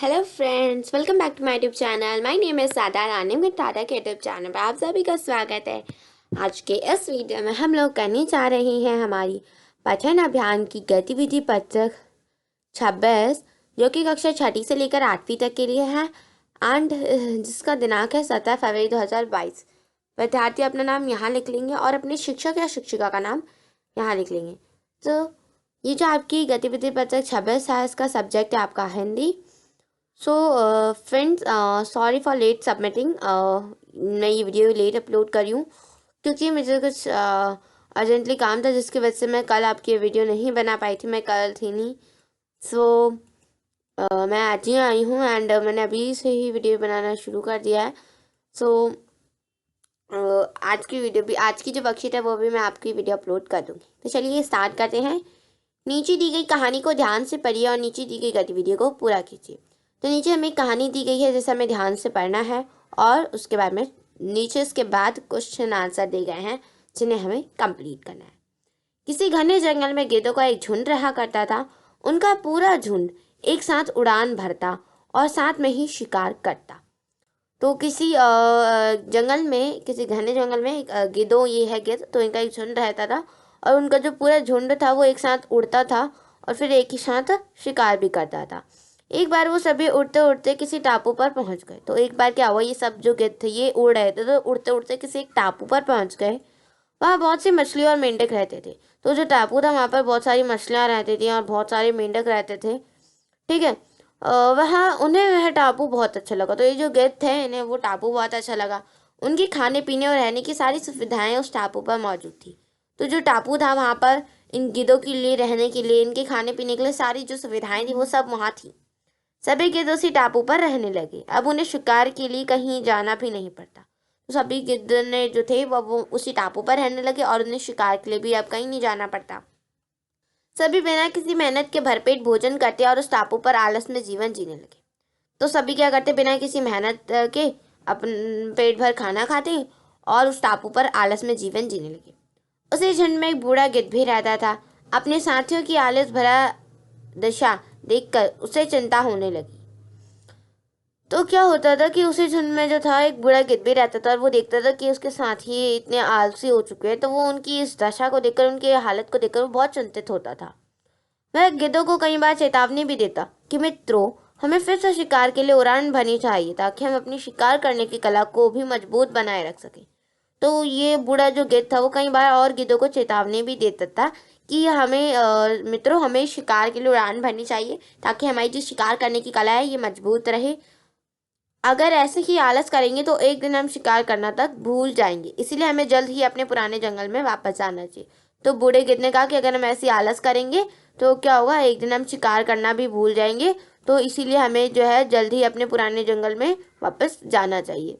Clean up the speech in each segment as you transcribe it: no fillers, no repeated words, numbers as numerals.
Hello friends, welcome back to my YouTube channel. My name is Sada Rani. मैं टाटा के YouTube channel पर आप सभी का स्वागत है। आज के इस वीडियो में हम लोग करने जा रहे हैं हमारी पठन अभियान की गतिविधि पत्रक 26, जो कि कक्षा 6 से लेकर 8वीं तक के लिए है एंड जिसका दिनांक है 17 फरवरी 2022। विद्यार्थी अपना नाम यहाँ लिख लेंगे और अपने शिक्षक या शिक्षिका का नाम यहाँ लिख लेंगे। तो ये जो आपकी गतिविधि पत्रक 26 है, इसका सब्जेक्ट है आपका Hindi. So friends, sorry for late submitting. मैं ये वीडियो लेट अपलोड करी हूँ क्योंकि मुझे कुछ अर्जेंटली काम था, जिसकी वजह से मैं कल आपकी वीडियो नहीं बना पाई थी। मैं कल थी नहीं। सो मैं आज ही आई हूँ एंड मैंने अभी से ही वीडियो बनाना शुरू कर दिया है। सो आज की वीडियो भी, आज की जो वर्कशीट है वो भी मैं आपकी वीडियो अपलोड कर दूँगी। तो चलिए स्टार्ट करते हैं। नीचे दी गई कहानी को ध्यान से पढ़िए और नीचे दी गई गतिविधि को पूरा कीजिए। तो नीचे हमें कहानी दी गई है, जैसे हमें ध्यान से पढ़ना है और उसके बाद में नीचे इसके बाद क्वेश्चन आंसर दिए गए हैं जिन्हें हमें कंप्लीट करना है। किसी घने जंगल में गिद्धों का एक झुंड रहा करता था। उनका पूरा झुंड एक साथ उड़ान भरता और साथ में ही शिकार करता। तो किसी जंगल में, किसी घने जंगल में गिद्धों, ये है गिद्ध, तो इनका एक झुंड रहता था और उनका जो पूरा झुंड था वो एक साथ उड़ता था और फिर एक ही साथ शिकार भी करता था। एक बार वो सभी उड़ते उड़ते किसी टापू पर पहुंच गए। तो एक बार क्या हुआ, ये सब जो गिद्ध थे ये उड़ रहे थे, तो उड़ते उड़ते किसी एक टापू पर पहुंच गए। वहाँ बहुत सी मछली और मेंढक रहते थे। तो जो टापू था वहाँ पर बहुत सारी मछलियाँ रहती थी और बहुत सारे मेंढक रहते थे। ठीक है। वहाँ उन्हें वह टापू बहुत अच्छा लगा। तो ये जो गिद्ध थे, इन्हें वो टापू बहुत अच्छा लगा। उनकी खाने पीने और रहने की सारी सुविधाएं उस टापू पर मौजूद थी। तो जो टापू था वहाँ पर इन गिद्धों के लिए रहने के लिए, इनके खाने पीने के लिए सारी जो सुविधाएं थी वो सब वहाँ थी। सभी गिद्ध उसी टापू पर रहने लगे। अब उन्हें शिकार के लिए कहीं जाना भी नहीं पड़ता। तो सभी गिद्ध ने जो थे वो उसी टापू पर रहने लगे और उन्हें शिकार के लिए भी अब कहीं नहीं जाना पड़ता। सभी बिना किसी मेहनत के भरपेट भोजन करते और उस टापू पर आलस में जीवन जीने लगे। तो सभी क्या करते, बिना किसी मेहनत के अपन पेट भर खाना खाते और उस टापू पर आलस में जीवन जीने लगे। उसी झुंड में एक बूढ़ा गिद्ध भी रहता था। अपने साथियों की आलस भरा दशा देखकर उसे चिंता होने लगी। तो क्या होता था कि उसी झुंड में जो था एक बूढ़ा गिद्ध भी रहता था और वो देखता था कि उसके साथी इतने आलसी हो चुके हैं। तो वो उनकी इस दशा को देखकर, उनकी हालत को देखकर वो बहुत चिंतित होता था। वह गिद्धों को कई बार चेतावनी भी देता कि मित्रों, हमें फिर से शिकार के लिए उड़ान भरनी चाहिए ताकि हम अपनी शिकार करने की कला को भी मजबूत बनाए रख सकें। तो ये बूढ़ा जो गिद्ध था वो कई बार और गिद्धों को चेतावनी भी देता था कि हमें मित्रों, हमें शिकार के लिए उड़ान भरनी चाहिए ताकि हमारी जो शिकार करने की कला है ये मजबूत रहे। अगर ऐसे ही आलस करेंगे तो एक दिन हम शिकार करना तक भूल जाएंगे, इसीलिए हमें जल्द ही अपने पुराने जंगल में वापस जाना चाहिए। तो बूढ़े गिद्ध ने कहा कि अगर हम ऐसी आलस करेंगे तो क्या होगा, एक दिन हम शिकार करना भी भूल जाएंगे। तो इसीलिए हमें जो है जल्द ही अपने पुराने जंगल में वापस जाना चाहिए।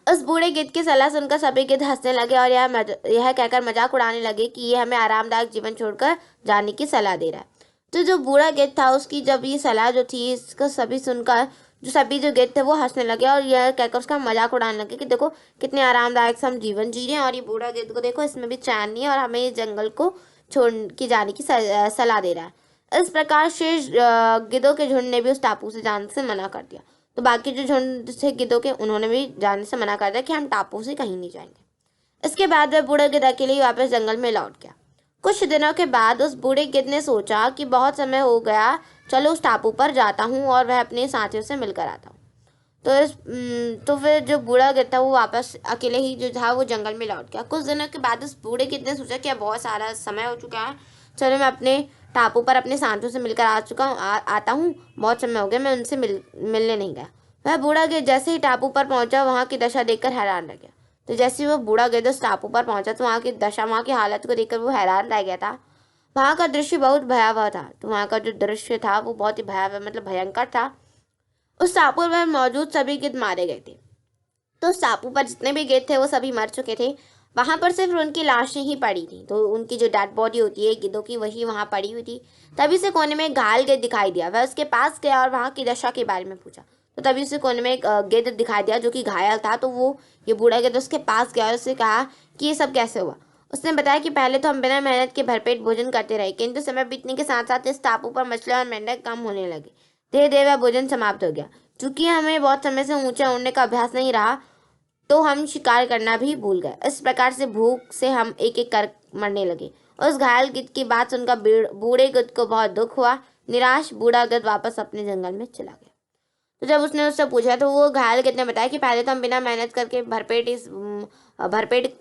उस बूढ़े गिद्ध की सलाह सुनकर सभी गिद्ध हंसने लगे और यह कहकर मजाक उड़ाने लगे कि ये हमें आरामदायक जीवन छोड़कर जाने की सलाह दे रहा है। तो जो बूढ़ा गिद्ध था, उसकी जब ये सलाह जो थी, इसको सभी सुनकर सभी जो गिद्ध थे वो हंसने लगे और यह कहकर उसका मजाक उड़ाने लगे कि देखो कितने आरामदायक से हम जीवन जी रहे हैं और ये बूढ़ा गिद्ध को देखो, इसमें भी चैन नहीं है और हमें इस जंगल को छोड़ के जाने की सलाह दे रहा है। इस प्रकार शेष गिद्धों के झुंड ने भी उस टापू से जाने से मना कर दिया। तो बाकी जो झुंड थे गिद्धों के, उन्होंने भी जाने से मना कर दिया कि हम टापू से कहीं नहीं जाएंगे। इसके बाद वह बूढ़ा गिद्ध अकेले ही वापस जंगल में लौट गया। कुछ दिनों के बाद उस बूढ़े गिद्ध ने सोचा कि बहुत समय हो गया, चलो उस टापू पर जाता हूँ और वह अपने साथियों से मिलकर आता हूँ। तो फिर जो बूढ़ा गिद्ध था वो वापस अकेले ही जो था वो जंगल में लौट गया। कुछ दिनों के बाद उस बूढ़े गिद्ध ने सोचा कि अब बहुत सारा समय हो चुका है, चलो मैं अपने टापू पर अपने साथियों से मिलकर आता हूँ। बहुत समय हो गया, मैं उनसे मिलने नहीं गया। वह बूढ़ा गिद्ध जैसे ही टापू पर पहुंचा, वहाँ की दशा देखकर हैरान रह गया। तो जैसे ही वो बूढ़ा गिद्ध उस टापू पर पहुंचा तो वहाँ की दशा, वहाँ की हालत को देखकर वो हैरान रह गया था। वहाँ का दृश्य बहुत भयावह था। तो वहाँ का जो दृश्य था वो बहुत ही भयावह, मतलब भयंकर था। उस टापू पर मौजूद सभी गिद्ध मारे गए थे। तो उस टापू पर जितने भी गिद्ध थे वो सभी मर चुके थे। वहां पर सिर्फ उनकी लाशें ही पड़ी थी। तो उनकी जो डेड बॉडी होती है गिद्धों की, वही वहां पड़ी हुई थी। तभी से कोने में एक घायल गिद्ध दिखाई दिया। वह उसके पास गया और वहां की दशा के बारे में पूछा। तो तभी उसे कोने में एक गिद्ध दिखाई दिया जो कि घायल था। तो वो ये बूढ़ा गिद्ध उसके पास गया और उससे कहा कि ये सब कैसे हुआ। उसने बताया कि पहले तो हम बिना मेहनत के भरपेट भोजन करते रहे, किंतु समय बीतने के साथ साथ इस टापू पर मछलियां और मेंढक कम होने लगे। धीरे धीरे वह भोजन समाप्त हो गया। चूंकि हमें बहुत समय से ऊंचे उड़ने का अभ्यास नहीं रहा तो हम शिकार करना भी भूल गए। इस प्रकार से भूख से हम एक एक कर मरने लगे। उस घायल गिद्ध की बात सुनकर बूढ़े गिद्ध को बहुत दुख हुआ। निराश बूढ़ा गिद्ध वापस अपने जंगल में चला गया। तो जब उसने उससे पूछा तो वो घायल गिद्ध ने बताया कि पहले तो हम बिना मेहनत करके भरपेट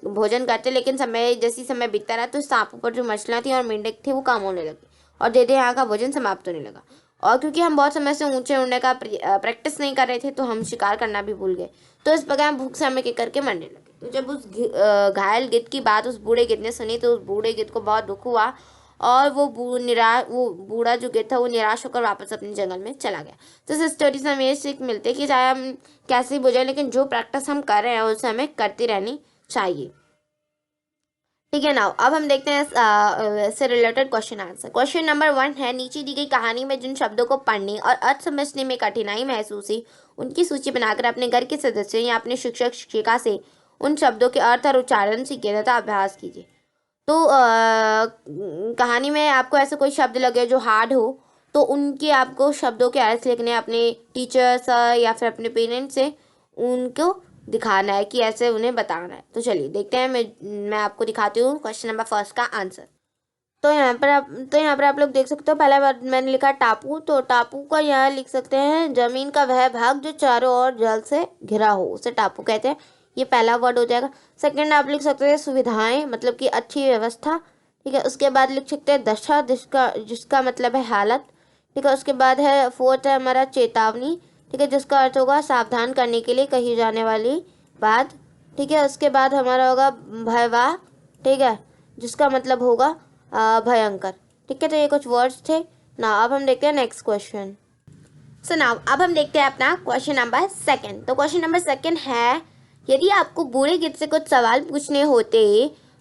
भोजन करते, लेकिन समय बीतता रहा तो सांपों पर जो मछलियाँ थी और मेंढक थे वो कम होने लगी और धीरे धीरे यहाँ का भोजन समाप्त होने लगा। और क्योंकि हम बहुत समय से ऊंचे उड़ने का प्रैक्टिस नहीं कर रहे थे तो हम शिकार करना भी भूल गए। तो इस प्रकार हम भूख से हमें करके मरने लगे। तो जब उस घायल गिद्ध की बात उस बूढ़े गिद्ध ने सुनी तो उस बूढ़े गिद्ध को बहुत दुख हुआ और वो बूढ़ा जो गिद्ध था वो निराश होकर वापस अपने जंगल में चला गया। तो इस स्टोरी से हमें ये सीख मिलती है कि चाहे हम कैसे भी हो जाए लेकिन जो प्रैक्टिस हम कर रहे हैं उसे हमें करती रहनी चाहिए। ठीक है। नाउ अब हम देखते हैं इससे related question answer. Question number 1 है, नीचे दी गई कहानी में जिन शब्दों को पढ़ने और अर्थ समझने में कठिनाई महसूस हुई उनकी सूची बनाकर अपने घर के सदस्यों या अपने शिक्षक शिक्षिका से उन शब्दों के अर्थ और उच्चारण सीखिए तथा अभ्यास कीजिए। तो कहानी में आपको ऐसे कोई शब्द लगे जो हार्ड हो तो उनके आपको शब्दों के अर्थ लिखने अपने टीचर्स या फिर अपने पेरेंट्स से उनको दिखाना है कि ऐसे उन्हें बताना है। तो चलिए देखते हैं। मैं आपको दिखाती हूँ क्वेश्चन नंबर 1 का आंसर। तो यहाँ पर आप लोग देख सकते हो, पहला बार मैंने लिखा टापू। तो टापू का यहाँ लिख सकते हैं जमीन का वह भाग जो चारों ओर जल से घिरा हो उसे टापू कहते हैं। ये पहला वर्ड हो जाएगा। सेकंड आप लिख सकते हैं सुविधाएं, मतलब कि अच्छी व्यवस्था। ठीक है। उसके बाद लिख सकते हैं दशा, जिसका मतलब है हालत। ठीक है। उसके बाद है फोर्थ है हमारा चेतावनी। ठीक है, जिसका अर्थ होगा सावधान करने के लिए कही जाने वाली बात। ठीक है। उसके बाद हमारा होगा भयवाह। ठीक है, जिसका मतलब होगा भयंकर। ठीक है। तो ये कुछ वर्ड्स थे ना। अब हम देखते हैं नेक्स्ट क्वेश्चन। सो नाउ अब हम देखते हैं अपना क्वेश्चन नंबर 2। तो क्वेश्चन नंबर 2 है, यदि आपको बूढ़े गिद्ध से कुछ सवाल पूछने होते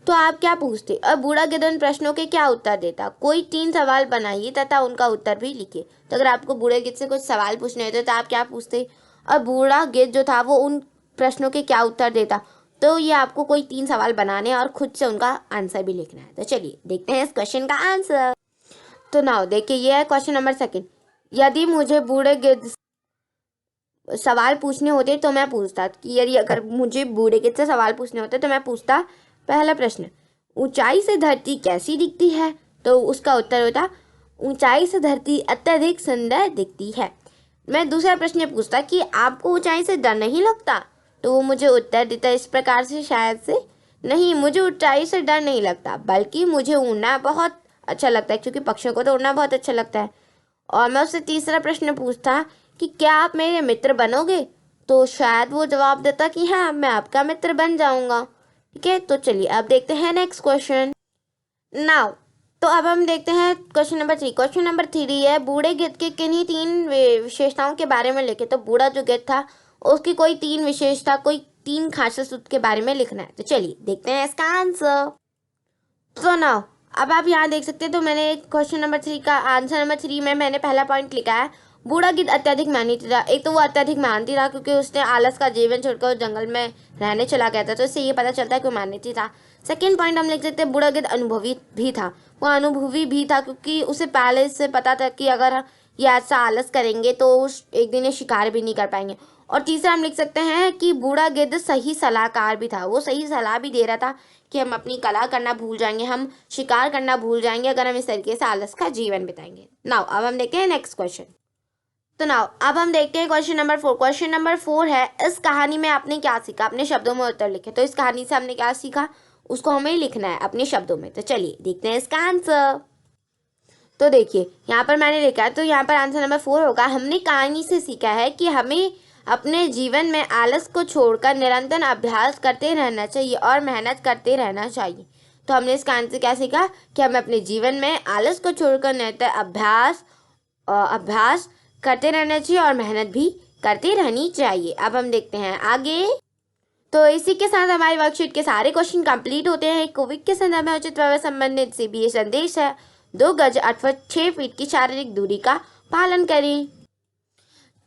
तो आप क्या पूछते और बूढ़ा गिद्ध उन प्रश्नों के क्या उत्तर देता। कोई 3 सवाल बनाइए तथा उनका उत्तर भी लिखिए। तो अगर आपको बूढ़े गिद्ध से कुछ सवाल पूछने होते तो आप क्या पूछते और बूढ़ा गिद्ध जो था वो उन प्रश्नों के क्या उत्तर देता। तो ये आपको कोई 3 सवाल बनाने और खुद से उनका आंसर भी लिखना है। तो चलिए देखते हैं इस क्वेश्चन का आंसर। तो नाउ देखिए, ये है क्वेश्चन नंबर 2। यदि मुझे बूढ़े गिद्ध सवाल पूछने होते तो मैं पूछता कि अगर मुझे बूढ़े गिद्ध से सवाल पूछने होते तो मैं पूछता, पहला प्रश्न, ऊंचाई से धरती कैसी दिखती है। तो उसका उत्तर होता, ऊंचाई से धरती अत्यधिक सुंदर दिखती है। मैं दूसरा प्रश्न पूछता कि आपको ऊंचाई से डर नहीं लगता। तो वो मुझे उत्तर देता इस प्रकार से, शायद से, नहीं मुझे ऊंचाई से डर नहीं लगता बल्कि मुझे उड़ना बहुत अच्छा लगता है, क्योंकि पक्षियों को तो उड़ना बहुत अच्छा लगता है। और मैं उससे तीसरा प्रश्न पूछता कि क्या आप मेरे मित्र बनोगे। तो शायद वो जवाब देता कि हाँ मैं आपका मित्र बन जाऊंगा। ठीक है। तो चलिए अब देखते हैं नेक्स्ट क्वेश्चन। नाउ तो अब हम देखते हैं क्वेश्चन नंबर 3। क्वेश्चन नंबर 3 है, बूढ़े गिद्ध के किन्हीं 3 विशेषताओं के बारे में लिखे। तो बूढ़ा जो गिद्ध था उसकी कोई 3 विशेषता, कोई 3 खासियत उसके बारे में लिखना है। तो चलिए देखते हैं इसका आंसर। तो नाउ अब आप यहाँ देख सकते हैं। तो मैंने क्वेश्चन नंबर 3 का आंसर नंबर 3 में मैंने पहला पॉइंट लिखा है, बूढ़ा गिद्ध अत्यधिक मेहनती था। एक तो वो अत्यधिक मेहनती था क्योंकि उसने आलस का जीवन छोड़कर जंगल में रहने चला गया था, तो इससे ये पता चलता है कि वो मेहनती था। सेकंड पॉइंट हम लिख सकते हैं, बूढ़ा गिद्ध अनुभवी भी था। वो अनुभवी भी था क्योंकि उसे पहले से पता था कि अगर ये ऐसा आलस करेंगे तो एक दिन ये शिकार भी नहीं कर पाएंगे। और तीसरा हम लिख सकते हैं कि बूढ़ा गिद्ध सही सलाहकार भी था। वो सही सलाह भी दे रहा था कि हम अपनी कला करना भूल जाएंगे, हम शिकार करना भूल जाएंगे अगर हम इस तरीके से आलस का जीवन बिताएंगे। नाउ अब हम देखते हैं नेक्स्ट क्वेश्चन। तो नाउ अब हम देखते हैं क्वेश्चन नंबर 4। क्वेश्चन नंबर 4 है, इस कहानी में आपने क्या सीखा। अपने शब्दों में उत्तर लिखे। तो इस कहानी से हमने क्या सीखा उसको हमें लिखना है अपने शब्दों में। तो चलिए देखते हैं इसका आंसर। तो देखिए यहाँ पर मैंने लिखा है, तो यहाँ पर आंसर नंबर 4 होगा, हमने कहानी से सीखा है कि हमें अपने जीवन में आलस को छोड़कर निरंतर अभ्यास करते रहना चाहिए और मेहनत करते रहना चाहिए। तो हमने इस कहानी से क्या सीखा कि हमें अपने जीवन में आलस को छोड़कर निरंतर अभ्यास करते रहना चाहिए और मेहनत भी करते रहनी चाहिए। अब हम देखते हैं आगे। तो इसी के साथ हमारी वर्कशीट के सारे क्वेश्चन कंप्लीट होते हैं। कोविड के संदर्भ में उचित व्यवहार संबंधित CBA संदेश है, 2 गज अथवा 6 फीट की शारीरिक दूरी का पालन करें।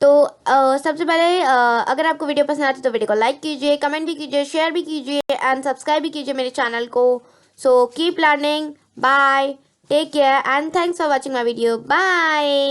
तो सबसे पहले अगर आपको वीडियो पसंद आती है तो वीडियो को लाइक कीजिए, कमेंट भी कीजिए, शेयर भी कीजिए एंड सब्सक्राइब भी कीजिए मेरे चैनल को। So keep learning, bye, take care and thanks for watching my video, bye.